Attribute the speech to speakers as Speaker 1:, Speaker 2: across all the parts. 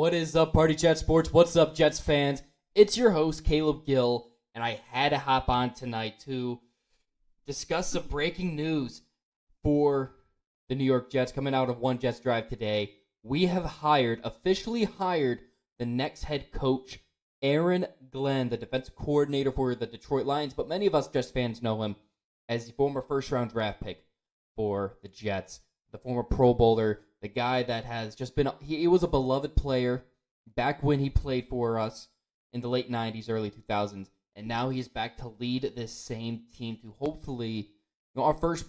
Speaker 1: What is up, Party Chat Sports? What's up, Jets fans? It's your host, Caleb Gill, and I had to hop on tonight to discuss some breaking news for the New York Jets coming out of One Jets Drive today. We have officially hired the next head coach, Aaron Glenn, the defensive coordinator for the Detroit Lions, but many of us Jets fans know him as the former first-round draft pick for the Jets, the former Pro Bowler, the guy that has just been, he was a beloved player back when he played for us in the late 90s, early 2000s, and now he's back to lead this same team to hopefully, our first,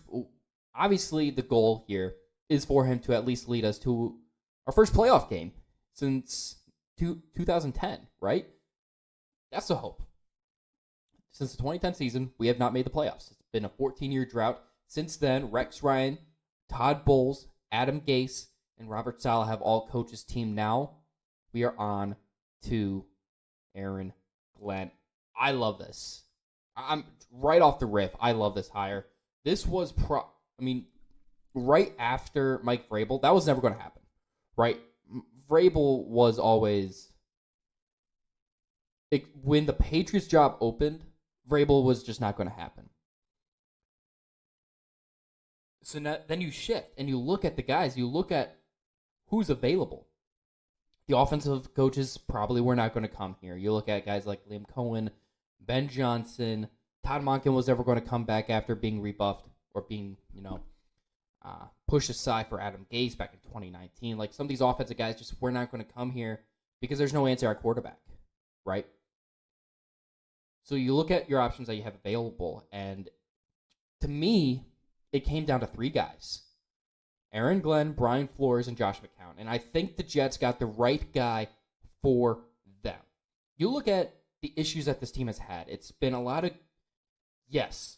Speaker 1: obviously the goal here is for him to at least lead us to our first playoff game since 2010, right? That's the hope. Since the 2010 season, we have not made the playoffs. It's been a 14-year drought. Since then, Rex Ryan, Todd Bowles, Adam Gase, and Robert Saleh have all coached his team. Now we are on to Aaron Glenn. I love this. I'm right off the riff. I love this hire. This was right after Mike Vrabel. That was never going to happen, right? Vrabel was always when the Patriots job opened, Vrabel was just not going to happen. So then you shift and you look at the guys. You look at who's available. The offensive coaches probably were not going to come here. You look at guys like Liam Cohen, Ben Johnson. Todd Monken was never going to come back after being rebuffed or being, pushed aside for Adam Gase back in 2019. Like, some of these offensive guys just were not going to come here because there's no answer at quarterback, right? So you look at your options that you have available, and to me, it came down to three guys: Aaron Glenn, Brian Flores, and Josh McCown. And I think the Jets got the right guy for them. You look at the issues that this team has had. It's been a lot of, yes,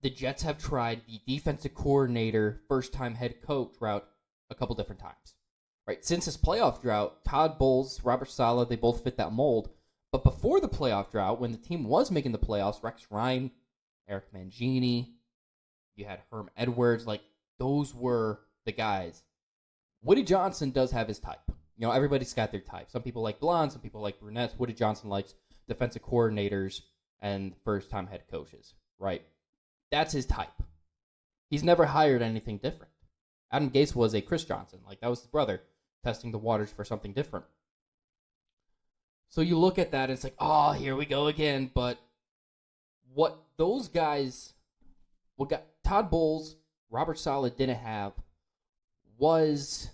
Speaker 1: the Jets have tried the defensive coordinator, first-time head coach route a couple different times. Right? Since this playoff drought, Todd Bowles, Robert Saleh, they both fit that mold. But before the playoff drought, when the team was making the playoffs, Rex Ryan, Eric Mangini, you had Herm Edwards, like, those were the guys. Woody Johnson does have his type. Everybody's got their type. Some people like blondes, some people like brunettes. Woody Johnson likes defensive coordinators and first-time head coaches, right? That's his type. He's never hired anything different. Adam Gase was a Chris Johnson. Like, that was his brother, testing the waters for something different. So you look at that, and it's like, oh, here we go again. But what those guys, what got Todd Bowles, Robert Saleh didn't have was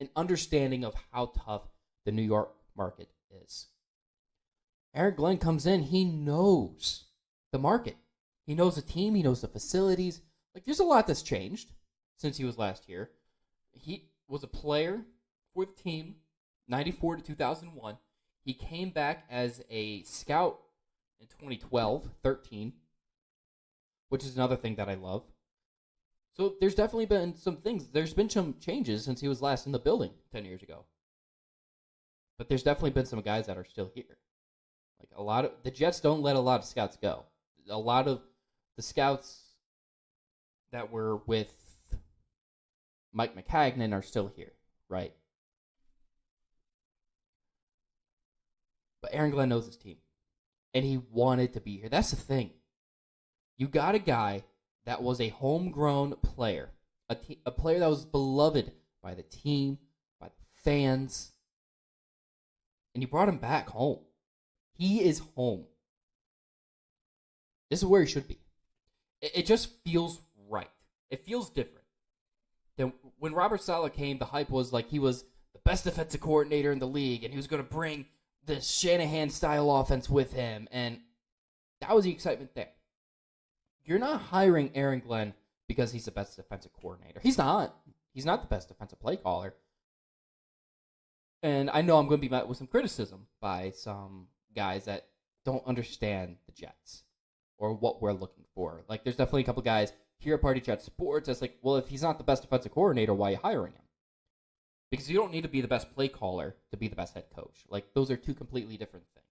Speaker 1: an understanding of how tough the New York market is. Aaron Glenn comes in, he knows the market. He knows the team, he knows the facilities. Like, there's a lot that's changed since he was last here. He was a player for the team, 94 to 2001. He came back as a scout in 2012, 13, which is another thing that I love. So there's definitely been some things. There's been some changes since he was last in the building 10 years ago. But there's definitely been some guys that are still here. Like, the Jets don't let a lot of scouts go. A lot of the scouts that were with Mike McCagnon are still here, right? But Aaron Glenn knows his team, and he wanted to be here. That's the thing. You got a guy that was a homegrown player, a player that was beloved by the team, by the fans, and you brought him back home. He is home. This is where he should be. It just feels right. It feels different. Then when Robert Saleh came, the hype was like he was the best defensive coordinator in the league, and he was going to bring the Shanahan-style offense with him, and that was the excitement there. You're not hiring Aaron Glenn because he's the best defensive coordinator. He's not. He's not the best defensive play caller. And I know I'm going to be met with some criticism by some guys that don't understand the Jets or what we're looking for. Like, there's definitely a couple guys here at Party Chat Sports that's like, well, if he's not the best defensive coordinator, why are you hiring him? Because you don't need to be the best play caller to be the best head coach. Like, those are two completely different things.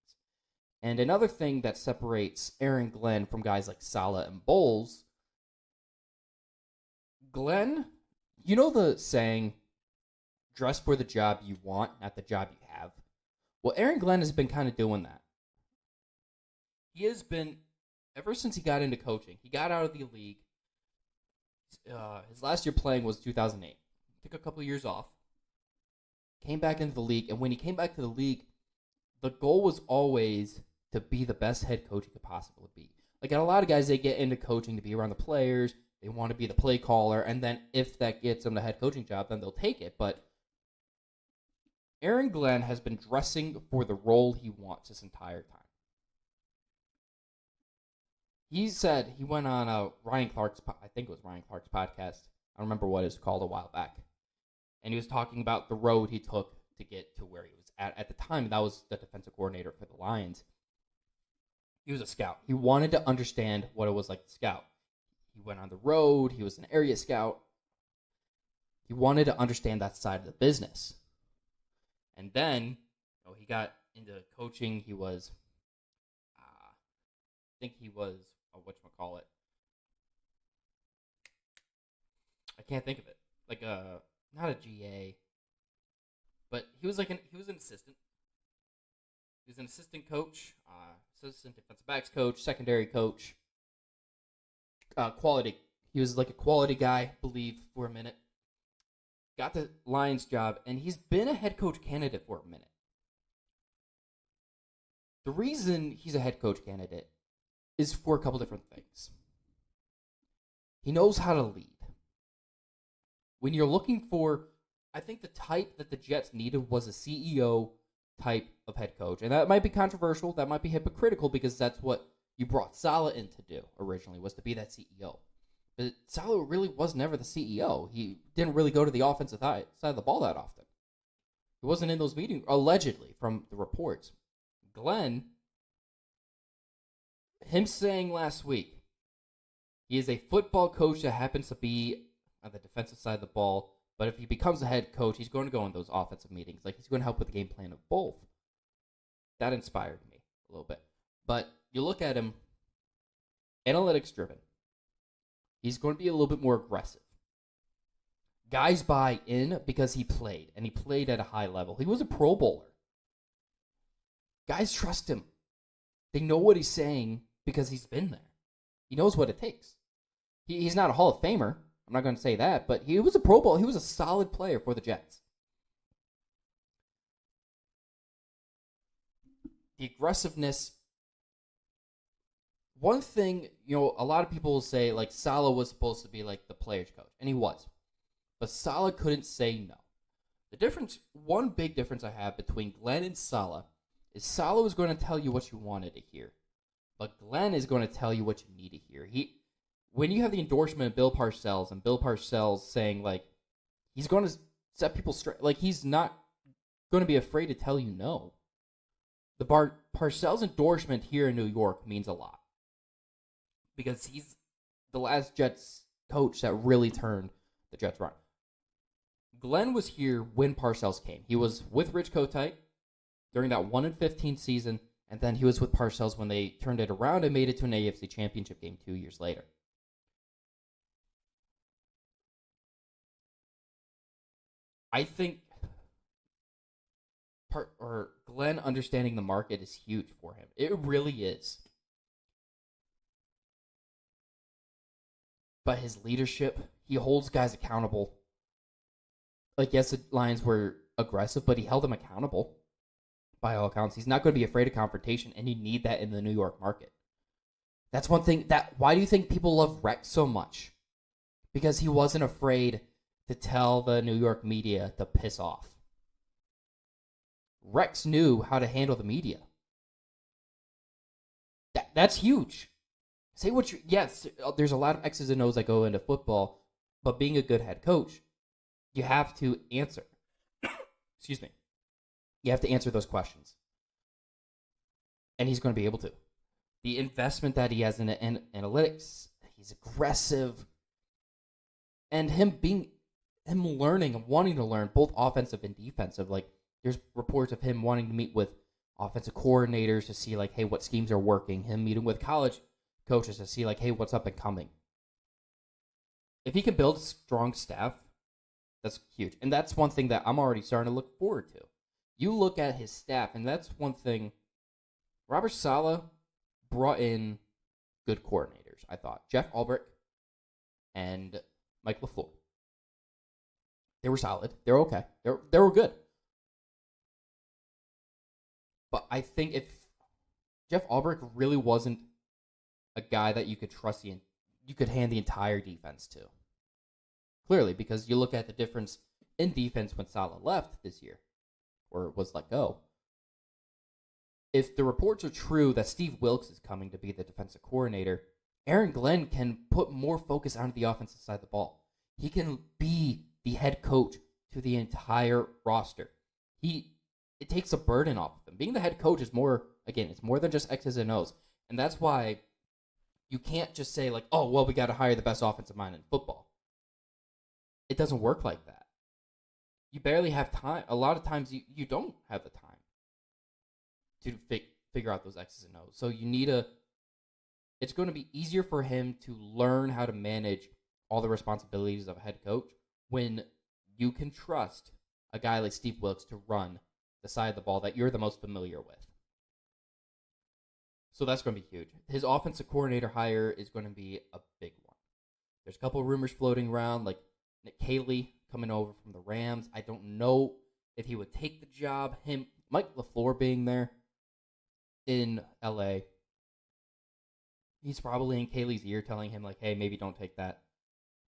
Speaker 1: And another thing that separates Aaron Glenn from guys like Saleh and Bowles, Glenn, you know the saying, dress for the job you want, not the job you have. Well, Aaron Glenn has been kind of doing that. He has been, ever since he got into coaching, he got out of the league. His last year playing was 2008. Took a couple of years off. Came back into the league, and when he came back to the league, the goal was always to be the best head coach he could possibly be. Like, a lot of guys, they get into coaching to be around the players. They want to be the play caller, and then if that gets them the head coaching job, then they'll take it. But Aaron Glenn has been dressing for the role he wants this entire time. He said he went on Ryan Clark's, I think it was Ryan Clark's podcast. I don't remember what it was called a while back. And he was talking about the road he took to get to where he was at the time. That was the defensive coordinator for the Lions. He was a scout. He wanted to understand what it was like to scout. He went on the road. He was an area scout. He wanted to understand that side of the business. And then, he got into coaching. He was, I think he was, whatchamacallit. I can't think of it. Like not a GA, but he was an assistant. He was an assistant coach, assistant defensive backs coach, secondary coach, quality. He was like a quality guy, I believe, for a minute. Got the Lions job, and he's been a head coach candidate for a minute. The reason he's a head coach candidate is for a couple different things. He knows how to lead. When you're looking for, I think the type that the Jets needed was a CEO type of head coach. And that might be controversial. That might be hypocritical because that's what you brought Saleh in to do originally, was to be that CEO. But Saleh really was never the CEO. He didn't really go to the offensive side of the ball that often. He wasn't in those meetings, allegedly, from the reports. Glenn, him saying last week, he is a football coach that happens to be on the defensive side of the ball, but if he becomes a head coach, he's going to go in those offensive meetings. Like, he's going to help with the game plan of both. That inspired me a little bit. But you look at him, analytics driven. He's going to be a little bit more aggressive. Guys buy in because he played, and he played at a high level. He was a Pro Bowler. Guys trust him. They know what he's saying because he's been there. He knows what it takes. He's not a Hall of Famer. I'm not going to say that, but he was a Pro Bowl. He was a solid player for the Jets. The aggressiveness. One thing, a lot of people will say, like, Saleh was supposed to be, like, the player's coach, and he was. But Saleh couldn't say no. The difference, one big difference I have between Glenn and Saleh is Saleh was going to tell you what you wanted to hear. But Glenn is going to tell you what you need to hear. When you have the endorsement of Bill Parcells, and Bill Parcells saying, like, he's going to set people straight, like, he's not going to be afraid to tell you no. The Parcells endorsement here in New York means a lot. Because he's the last Jets coach that really turned the Jets around. Glenn was here when Parcells came. He was with Rich Kotite during that 1-15 season, and then he was with Parcells when they turned it around and made it to an AFC Championship game 2 years later. I think Glenn understanding the market is huge for him. It really is. But his leadership, he holds guys accountable. Like, yes, the Lions were aggressive, but he held them accountable by all accounts. He's not going to be afraid of confrontation, and you need that in the New York market. That's one thing why do you think people love Rex so much? Because he wasn't afraid to tell the New York media to piss off. Rex knew how to handle the media. That's huge. Say what you... Yes, there's a lot of X's and O's that go into football, but being a good head coach, you have to answer. Excuse me. You have to answer those questions. And he's going to be able to. The investment that he has in analytics, he's aggressive. And him learning and wanting to learn both offensive and defensive. Like, there's reports of him wanting to meet with offensive coordinators to see, like, hey, what schemes are working. Him meeting with college coaches to see, like, hey, what's up and coming. If he can build a strong staff That's huge. And that's one thing that I'm already starting to look forward to. You look at his staff, and that's one thing. Robert Saleh brought in good coordinators, I thought. Jeff Ulbrich and Mike LaFleur. They were solid. They're okay. They were good. But I think if Jeff Ulbrich really wasn't a guy that you could trust, you could hand the entire defense to. Clearly, because you look at the difference in defense when Saleh left this year, or was let go. If the reports are true that Steve Wilks is coming to be the defensive coordinator, Aaron Glenn can put more focus onto the offensive side of the ball. He can be the head coach to the entire roster. It takes a burden off of him. Being the head coach is more, again, it's more than just X's and O's. And that's why you can't just say, like, oh, well, we got to hire the best offensive mind in football. It doesn't work like that. You barely have time. A lot of times you don't have the time to figure out those X's and O's. So you need it's going to be easier for him to learn how to manage all the responsibilities of a head coach when you can trust a guy like Steve Wilks to run the side of the ball that you're the most familiar with. So that's going to be huge. His offensive coordinator hire is going to be a big one. There's a couple of rumors floating around, like Nick Caley coming over from the Rams. I don't know if he would take the job. Mike LaFleur being there in LA, he's probably in Caley's ear telling him, like, hey, maybe don't take that.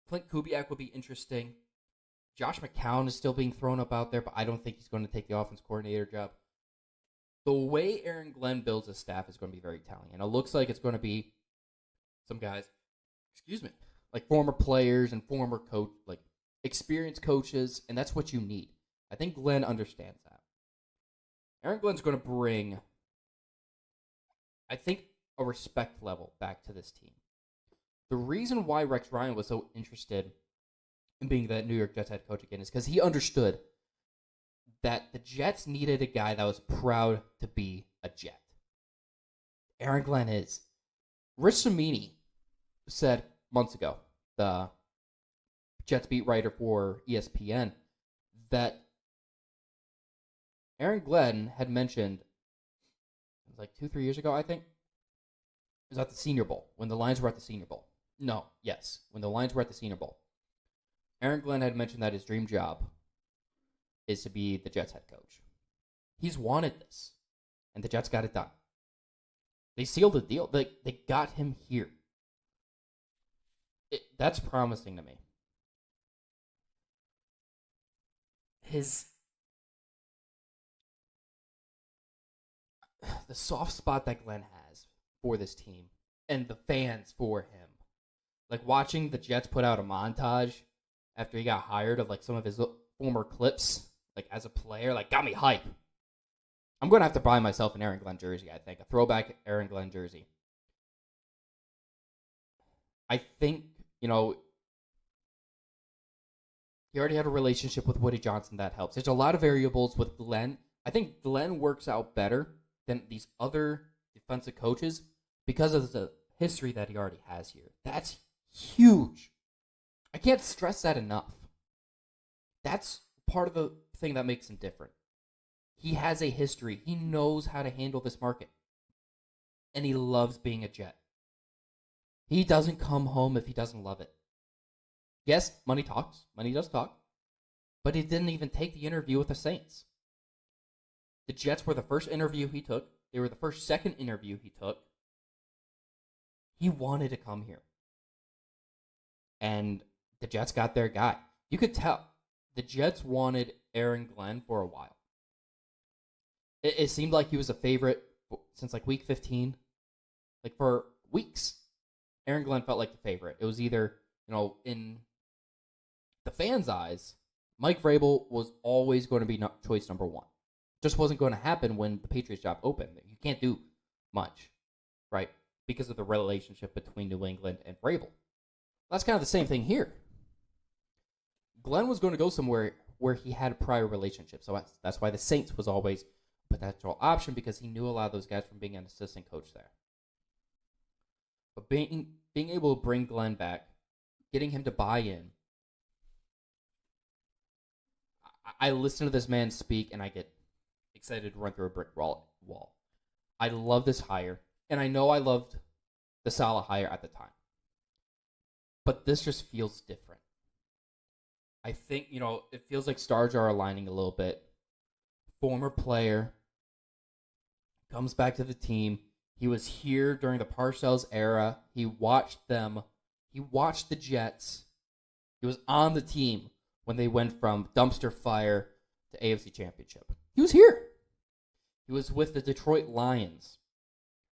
Speaker 1: Clint Kubiak would be interesting. Josh McCown is still being thrown up out there, but I don't think he's going to take the offense coordinator job. The way Aaron Glenn builds his staff is going to be very telling. And it looks like it's going to be some guys, like former players and former coach, like experienced coaches, and that's what you need. I think Glenn understands that. Aaron Glenn's going to bring, I think, a respect level back to this team. The reason why Rex Ryan was so interested in being that New York Jets head coach again is because he understood that the Jets needed a guy that was proud to be a Jet. Aaron Glenn is. Rich Cimini said months ago, the Jets beat writer for ESPN, that Aaron Glenn had mentioned, it was like 2-3 years ago, I think, it was at the Senior Bowl, when the Lions were at the Senior Bowl. When the Lions were at the Senior Bowl. Aaron Glenn had mentioned that his dream job is to be the Jets head coach. He's wanted this, and the Jets got it done. They sealed the deal. They got him here. That's promising to me. The soft spot that Glenn has for this team and the fans for him. Like watching the Jets put out a montage after he got hired of like some of his former clips, like as a player, like got me hype. I'm going to have to buy myself an Aaron Glenn jersey, I think. A throwback Aaron Glenn jersey. I think, he already had a relationship with Woody Johnson that helps. There's a lot of variables with Glenn. I think Glenn works out better than these other defensive coaches because of the history that he already has here. That's huge. I can't stress that enough. That's part of the thing that makes him different. He has a history. He knows how to handle this market. And he loves being a Jet. He doesn't come home if he doesn't love it. Yes, money talks. Money does talk. But he didn't even take the interview with the Saints. The Jets were the first interview he took. They were the second interview he took. He wanted to come here. And the Jets got their guy. You could tell. The Jets wanted Aaron Glenn for a while. It seemed like he was a favorite since like week 15. Like for weeks, Aaron Glenn felt like the favorite. It was either, in the fans' eyes, Mike Vrabel was always going to be choice number one. Just wasn't going to happen when the Patriots job opened. You can't do much, right? Because of the relationship between New England and Vrabel. That's kind of the same thing here. Glenn was going to go somewhere where he had a prior relationship. So that's why the Saints was always a potential option, because he knew a lot of those guys from being an assistant coach there. But being able to bring Glenn back, getting him to buy in, I listen to this man speak and I get excited to run through a brick wall. I love this hire, and I know I loved the Salah hire at the time, but this just feels different. I think, it feels like stars are aligning a little bit. Former player comes back to the team. He was here during the Parcells era. He watched them. He watched the Jets. He was on the team when they went from dumpster fire to AFC Championship. He was here. He was with the Detroit Lions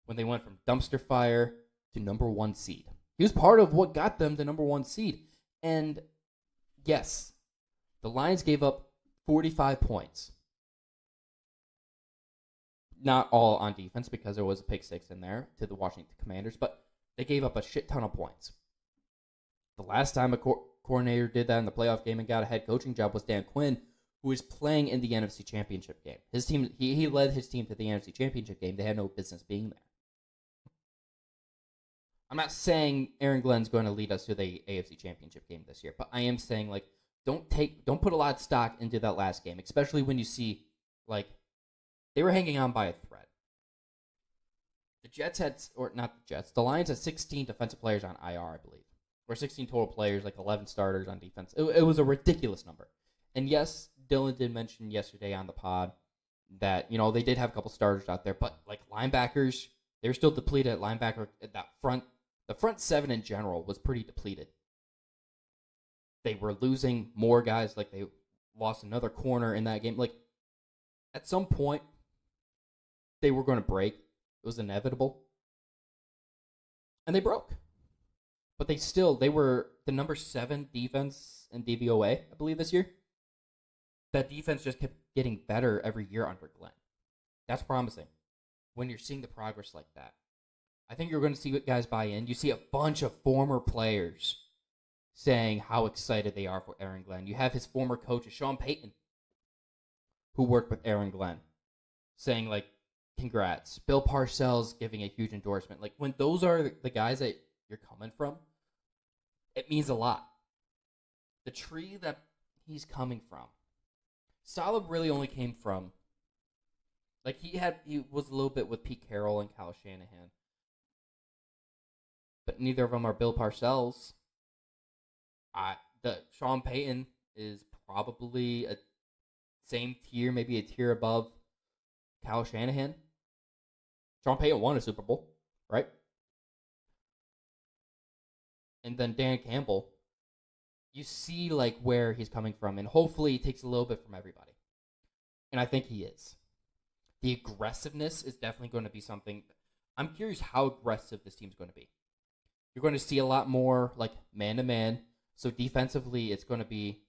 Speaker 1: when they went from dumpster fire to number 1 seed. He was part of what got them the number 1 seed. And yes, the Lions gave up 45 points. Not all on defense because there was a pick six in there to the Washington Commanders, but they gave up a shit ton of points. The last time a coordinator did that in the playoff game and got a head coaching job was Dan Quinn, who was playing in the NFC Championship game. His team, he led his team to the NFC Championship game. They had no business being there. I'm not saying Aaron Glenn's going to lead us to the AFC Championship game this year, but I am saying, like, don't put a lot of stock into that last game, especially when you see, like, they were hanging on by a thread. The Jets had, or not the Jets, the Lions had 16 defensive players on IR, I believe. Or 16 total players, like 11 starters on defense. It was a ridiculous number. And yes, Dylan did mention yesterday on the pod that, they did have a couple starters out there, but like linebackers, they were still depleted at linebacker. That the front seven in general was pretty depleted. They were losing more guys, like they lost another corner in that game. Like, at some point, they were going to break. It was inevitable. And they broke. But they were the number 7 defense in DVOA, I believe, this year. That defense just kept getting better every year under Glenn. That's promising. When you're seeing the progress like that, I think you're going to see guys buy in. You see a bunch of former players saying how excited they are for Aaron Glenn. You have his former coach, Sean Payton, who worked with Aaron Glenn, saying, like, congrats. Bill Parcells giving a huge endorsement. Like, when those are the guys that you're coming from, it means a lot. The tree that he's coming from, Salah really only came from, like, he was a little bit with Pete Carroll and Kyle Shanahan, but neither of them are Bill Parcells. The Sean Payton is probably a same tier, maybe a tier above Kyle Shanahan. Sean Payton won a Super Bowl, right? And then Dan Campbell, you see like where he's coming from, and hopefully he takes a little bit from everybody. And I think he is. The aggressiveness is definitely going to be something. I'm curious how aggressive this team's going to be. You're going to see a lot more like man-to-man. So defensively, it's going to be,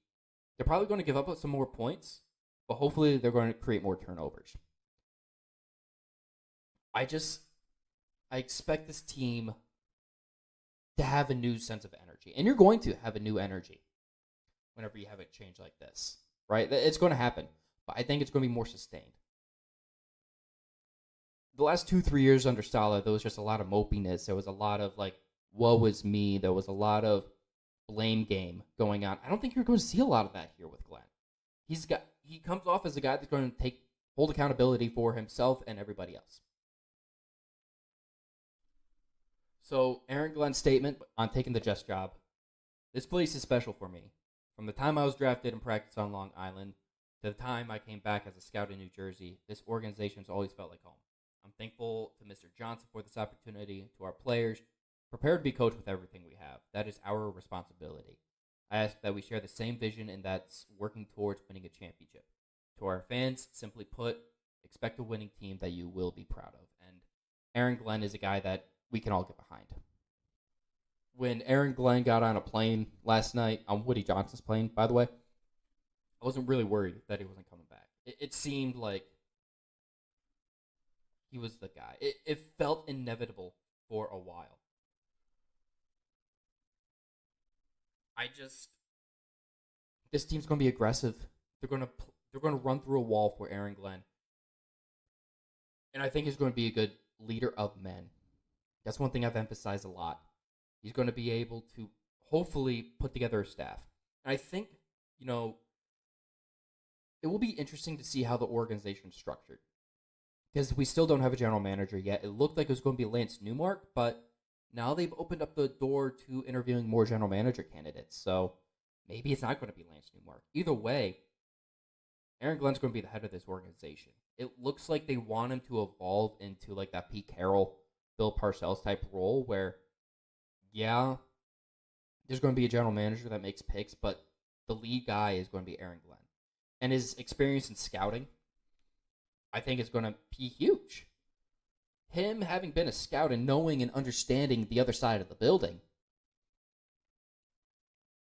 Speaker 1: they're probably going to give up some more points, but hopefully they're going to create more turnovers. I expect this team to have a new sense of energy. And you're going to have a new energy whenever you have a change like this, right? It's going to happen, but I think it's going to be more sustained. The last 2-3 years under Salah, there was just a lot of mopiness. There was a lot of, like, woe was me. There was a lot of blame game going on. I don't think you're going to see a lot of that here with Glenn. He comes off as a guy that's going to hold accountability for himself and everybody else. So Aaron Glenn's statement on taking the Jets job: this place is special for me. From the time I was drafted and practiced on Long Island to the time I came back as a scout in New Jersey, this organization's always felt like home. I'm thankful to Mr. Johnson for this opportunity, to our players, prepared to be coached with everything we have. That is our responsibility. I ask that we share the same vision, and that's working towards winning a championship. To our fans, simply put, expect a winning team that you will be proud of. And Aaron Glenn is a guy that we can all get behind. When Aaron Glenn got on a plane last night, on Woody Johnson's plane, by the way, I wasn't really worried that he wasn't coming back. It seemed like he was the guy. It felt inevitable for a while. This team's going to be aggressive. They're going to run through a wall for Aaron Glenn. And I think he's going to be a good leader of men. That's one thing I've emphasized a lot. He's going to be able to hopefully put together a staff. And I think, it will be interesting to see how the organization is structured because we still don't have a general manager yet. It looked like it was going to be Lance Newmark, but now they've opened up the door to interviewing more general manager candidates. So maybe it's not going to be Lance Newmark. Either way, Aaron Glenn's going to be the head of this organization. It looks like they want him to evolve into like that Pete Carroll, Bill Parcells type role where, yeah, there's going to be a general manager that makes picks, but the lead guy is going to be Aaron Glenn. And his experience in scouting, I think, is going to be huge. Him having been a scout and knowing and understanding the other side of the building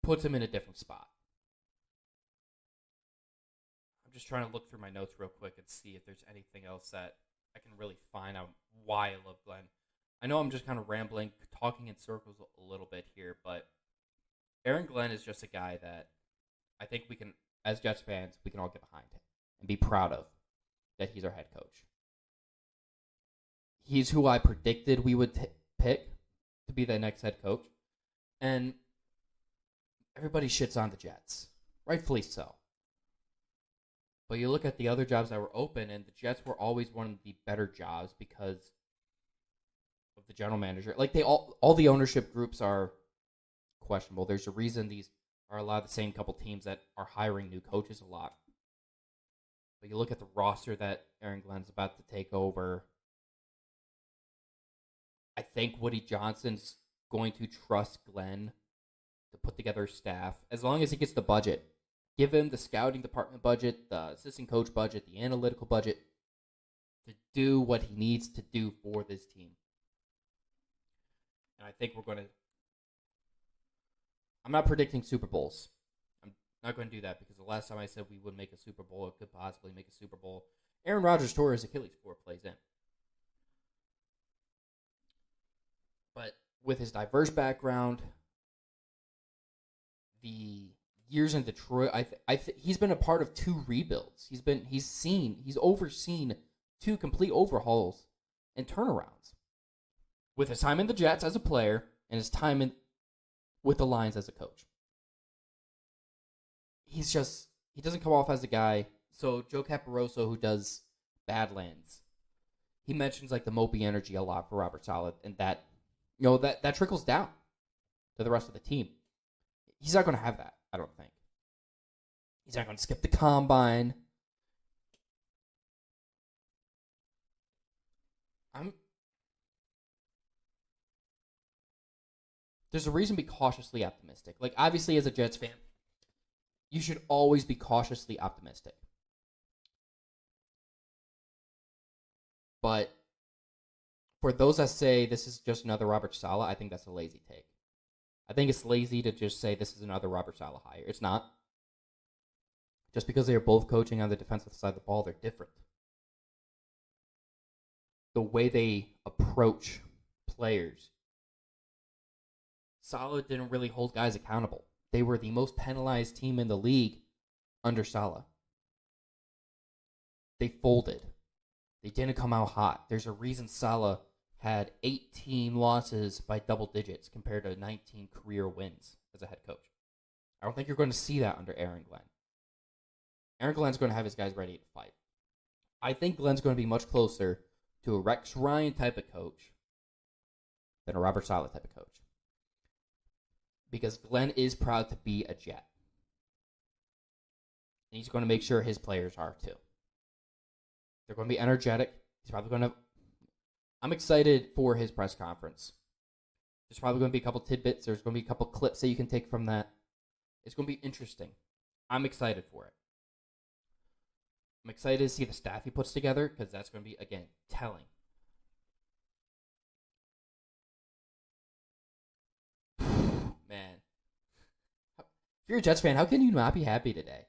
Speaker 1: puts him in a different spot. I'm just trying to look through my notes real quick and see if there's anything else that I can really find out why I love Glenn. I know I'm just kind of rambling, talking in circles a little bit here, but Aaron Glenn is just a guy that I think we can, as Jets fans, we can all get behind him and be proud of that he's our head coach. He's who I predicted we would pick to be the next head coach. And everybody shits on the Jets. Rightfully so. But you look at the other jobs that were open, and the Jets were always one of the better jobs because of the general manager. Like, all the ownership groups are questionable. There's a reason these are a lot of the same couple teams that are hiring new coaches a lot. But you look at the roster that Aaron Glenn's about to take over. I think Woody Johnson's going to trust Glenn to put together a staff as long as he gets the budget. Give him the scouting department budget, the assistant coach budget, the analytical budget to do what he needs to do for this team. And I think we're going to... I'm not predicting Super Bowls. I'm not going to do that because the last time I said we would make a Super Bowl, it could possibly make a Super Bowl. Aaron Rodgers tore his Achilles before it plays in. But with his diverse background, the years in Detroit, he's been a part of 2 rebuilds. He's overseen 2 complete overhauls and turnarounds. With his time in the Jets as a player and his time with the Lions as a coach. He doesn't come off as a guy. So Joe Caporoso, who does Badlands, he mentions like the mopey energy a lot for Robert Saleh, and that that trickles down to the rest of the team. He's not going to have that, I don't think. He's not going to skip the combine. There's a reason to be cautiously optimistic. Like, obviously, as a Jets fan, you should always be cautiously optimistic. But for those that say this is just another Robert Saleh, I think that's a lazy take. I think it's lazy to just say this is another Robert Saleh hire. It's not. Just because they are both coaching on the defensive side of the ball, they're different. The way they approach players. Saleh didn't really hold guys accountable. They were the most penalized team in the league under Saleh. They folded. They didn't come out hot. There's a reason Saleh had 18 losses by double digits compared to 19 career wins as a head coach. I don't think you're going to see that under Aaron Glenn. Aaron Glenn's going to have his guys ready to fight. I think Glenn's going to be much closer to a Rex Ryan type of coach than a Robert Saleh type of coach. Because Glenn is proud to be a Jet. And he's going to make sure his players are too. They're going to be energetic. He's probably going to... I'm excited for his press conference. There's probably going to be a couple tidbits. There's going to be a couple clips that you can take from that. It's going to be interesting. I'm excited for it. I'm excited to see the staff he puts together because that's going to be, again, telling. Man. If you're a Jets fan, how can you not be happy today?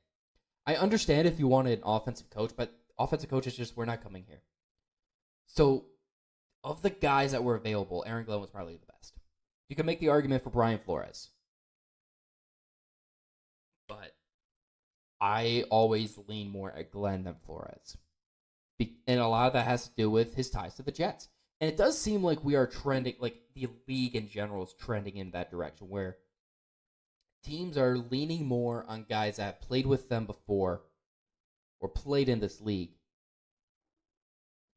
Speaker 1: I understand if you wanted an offensive coach, but offensive coaches just were not coming here. So, of the guys that were available, Aaron Glenn was probably the best. You can make the argument for Brian Flores. But I always lean more at Glenn than Flores. And a lot of that has to do with his ties to the Jets. And it does seem like we are trending, like the league in general is trending in that direction where teams are leaning more on guys that played with them before or played in this league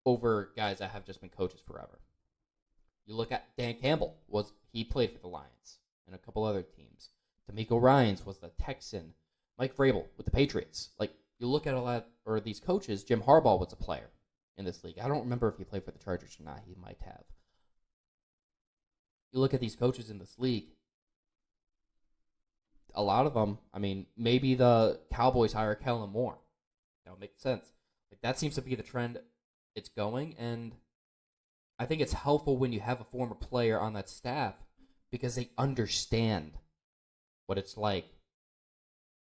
Speaker 1: over guys that have just been coaches forever. You look at Dan Campbell, he played for the Lions and a couple other teams. D'Amico Ryans was the Texan. Mike Vrabel with the Patriots. Like, you look at a lot, or these coaches, Jim Harbaugh was a player in this league. I don't remember if he played for the Chargers or not. He might have. You look at these coaches in this league, a lot of them, I mean, maybe the Cowboys hire Kellen Moore. That would make sense. Like, that seems to be the trend it's going, and I think it's helpful when you have a former player on that staff because they understand what it's like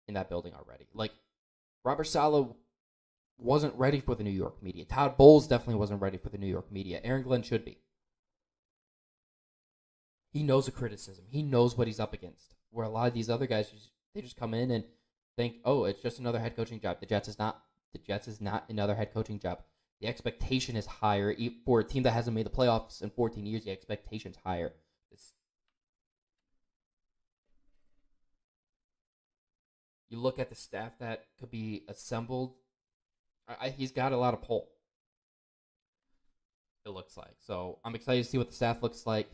Speaker 1: in that building already. Like, Robert Saleh wasn't ready for the New York media. Todd Bowles definitely wasn't ready for the New York media. Aaron Glenn should be. He knows the criticism. He knows what he's up against. Where a lot of these other guys, they just come in and think, oh, it's just another head coaching job. The Jets is not another head coaching job. The expectation is higher. For a team that hasn't made the playoffs in 14 years, the expectation's higher. You look at the staff that could be assembled. He's got a lot of pull, it looks like. So I'm excited to see what the staff looks like.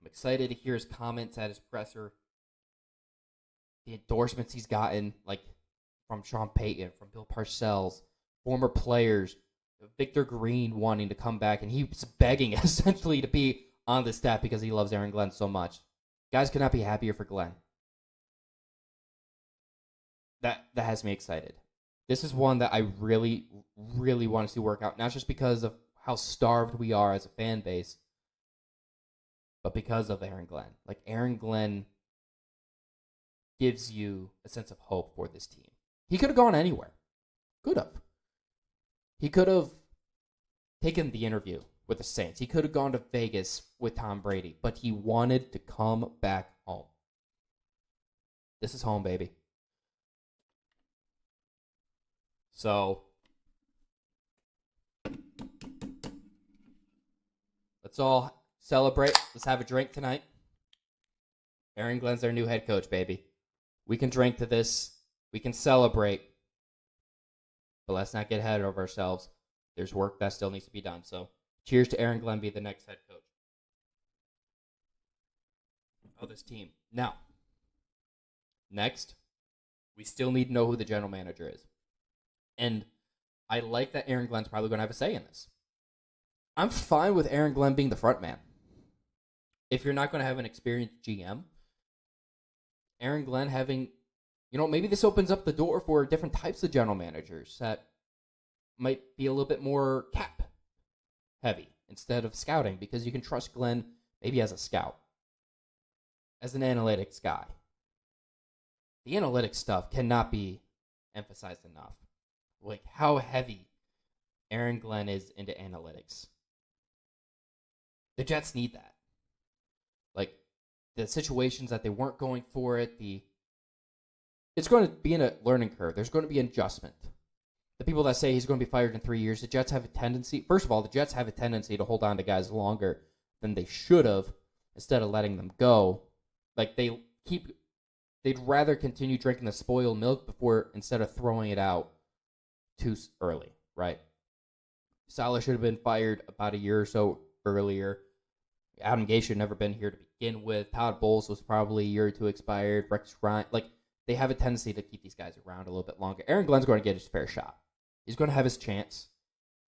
Speaker 1: I'm excited to hear his comments at his presser. The endorsements he's gotten, like from Sean Payton, from Bill Parcells, former players, Victor Green wanting to come back, and he was begging essentially to be on the staff because he loves Aaron Glenn so much. Guys could not be happier for Glenn. That has me excited. This is one that I really, really want to see work out, not just because of how starved we are as a fan base, but because of Aaron Glenn. Like, Aaron Glenn gives you a sense of hope for this team. He could have gone anywhere. Could have. He could have taken the interview with the Saints. He could have gone to Vegas with Tom Brady, but he wanted to come back home. This is home, baby. So, let's all celebrate. Let's have a drink tonight. Aaron Glenn's our new head coach, baby. We can drink to this. We can celebrate. But let's not get ahead of ourselves. There's work that still needs to be done. So, cheers to Aaron Glenn being the next head coach of this team. Now, next, we still need to know who the general manager is. And I like that Aaron Glenn's probably going to have a say in this. I'm fine with Aaron Glenn being the front man. If you're not going to have an experienced GM, Aaron Glenn having, maybe this opens up the door for different types of general managers that might be a little bit more cap heavy instead of scouting, because you can trust Glenn maybe as a scout, as an analytics guy. The analytics stuff cannot be emphasized enough. Like, how heavy Aaron Glenn is into analytics. The Jets need that. Like, the situations that they weren't going for it, it's going to be in a learning curve. There's going to be an adjustment. The people that say he's going to be fired in 3 years, the Jets have a tendency, first of all, the Jets have a tendency to hold on to guys longer than they should have instead of letting them go. Like, they'd rather continue drinking the spoiled milk instead of throwing it out too early, right? Saleh should have been fired about a year or so earlier. Adam Gase should have never been here to begin with. Todd Bowles was probably a year or two expired. Rex Ryan, they have a tendency to keep these guys around a little bit longer. Aaron Glenn's going to get his fair shot. He's going to have his chance.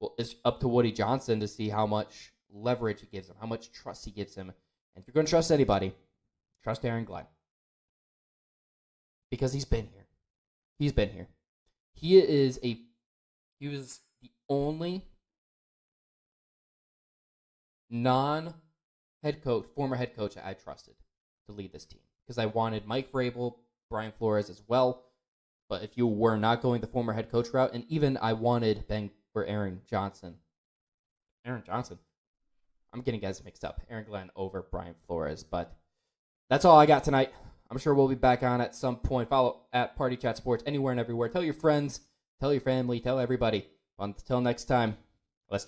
Speaker 1: Well, it's up to Woody Johnson to see how much leverage he gives him, how much trust he gives him. And if you're going to trust anybody, trust Aaron Glenn. Because he's been here. He's been here. He was the only former head coach I trusted to lead this team. Because I wanted Mike Vrabel, Brian Flores as well. But if you were not going the former head coach route, and even I wanted Aaron Johnson. I'm getting guys mixed up. Aaron Glenn over Brian Flores. But that's all I got tonight. I'm sure we'll be back on at some point. Follow at Party Chat Sports anywhere and everywhere. Tell your friends, tell your family, tell everybody. Until next time, let's